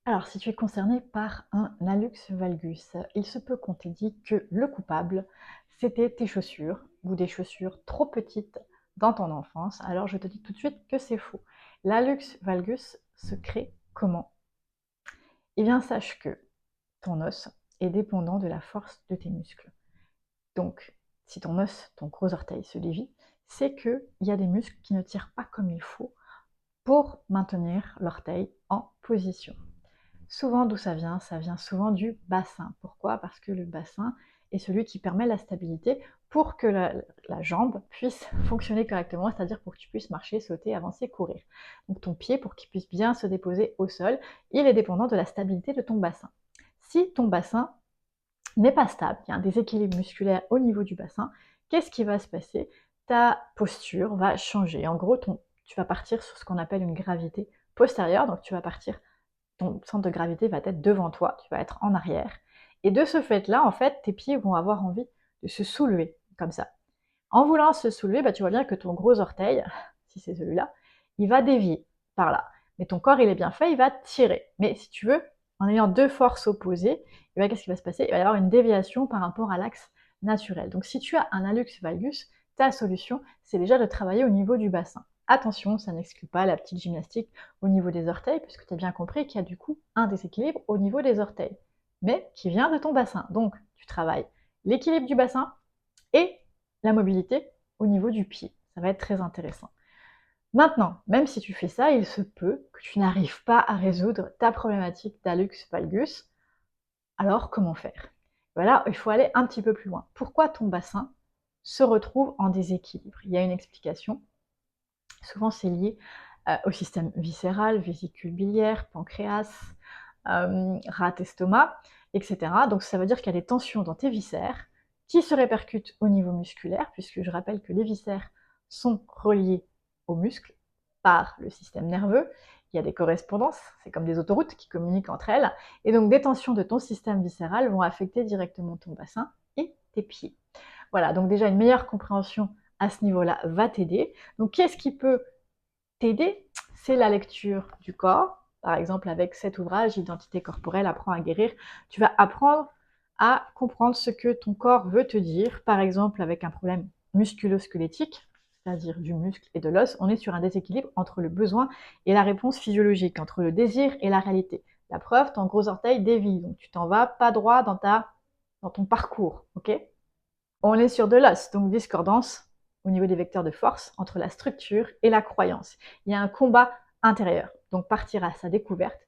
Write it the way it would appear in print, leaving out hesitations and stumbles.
Alors, si tu es concerné par un hallux valgus, il se peut qu'on t'ait dit que le coupable, c'était tes chaussures ou des chaussures trop petites dans ton enfance. Alors, je te dis tout de suite que c'est faux. L'hallux valgus se crée comment? Eh bien, sache que ton os est dépendant de la force de tes muscles. Donc, si ton os, ton gros orteil se dévie, c'est qu'il y a des muscles qui ne tirent pas comme il faut pour maintenir l'orteil en position. Souvent, d'où ça vient? Ça vient souvent du bassin. Pourquoi? Parce que le bassin est celui qui permet la stabilité pour que la jambe puisse fonctionner correctement, c'est-à-dire pour que tu puisses marcher, sauter, avancer, courir. Donc ton pied, pour qu'il puisse bien se déposer au sol, il est dépendant de la stabilité de ton bassin. Si ton bassin n'est pas stable, il y a un déséquilibre musculaire au niveau du bassin, qu'est-ce qui va se passer? Ta posture va changer. En gros, tu vas partir sur ce qu'on appelle une gravité postérieure, donc tu vas partir, ton centre de gravité va être devant toi, tu vas être en arrière. Et de ce fait-là, en fait, tes pieds vont avoir envie de se soulever, comme ça. En voulant se soulever, bah, tu vois bien que ton gros orteil, si c'est celui-là, il va dévier par là. Mais ton corps, il est bien fait, il va tirer. Mais si tu veux, en ayant deux forces opposées, eh ben, qu'est-ce qui va se passer? Il va y avoir une déviation par rapport à l'axe naturel. Donc si tu as un hallux valgus, ta solution, c'est déjà de travailler au niveau du bassin. Attention, ça n'exclut pas la petite gymnastique au niveau des orteils, puisque tu as bien compris qu'il y a du coup un déséquilibre au niveau des orteils, mais qui vient de ton bassin. Donc tu travailles l'équilibre du bassin et la mobilité au niveau du pied. Ça va être très intéressant. Maintenant, même si tu fais ça, il se peut que tu n'arrives pas à résoudre ta problématique d'hallux valgus. Alors, comment faire? Voilà, il faut aller un petit peu plus loin. Pourquoi ton bassin se retrouve en déséquilibre? Il y a une explication. Souvent, c'est lié au système viscéral, vésicule biliaire, pancréas, rate estomac, etc. Donc ça veut dire qu'il y a des tensions dans tes viscères qui se répercutent au niveau musculaire, puisque je rappelle que les viscères sont reliés aux muscles par le système nerveux. Il y a des correspondances, c'est comme des autoroutes qui communiquent entre elles, et donc des tensions de ton système viscéral vont affecter directement ton bassin et tes pieds. Voilà, donc déjà une meilleure compréhension à ce niveau-là va t'aider. Donc qu'est-ce qui peut t'aider? C'est la lecture du corps, par exemple avec cet ouvrage, Identité corporelle, apprends à guérir. Tu vas apprendre à comprendre ce que ton corps veut te dire, par exemple avec un problème musculo-squelettique, c'est-à-dire du muscle et de l'os, on est sur un déséquilibre entre le besoin et la réponse physiologique, entre le désir et la réalité. La preuve, ton gros orteil dévie, donc tu t'en vas pas droit dans ton parcours, ok? On est sur de l'os, donc discordance au niveau des vecteurs de force entre la structure et la croyance. Il y a un combat intérieur, donc partir à sa découverte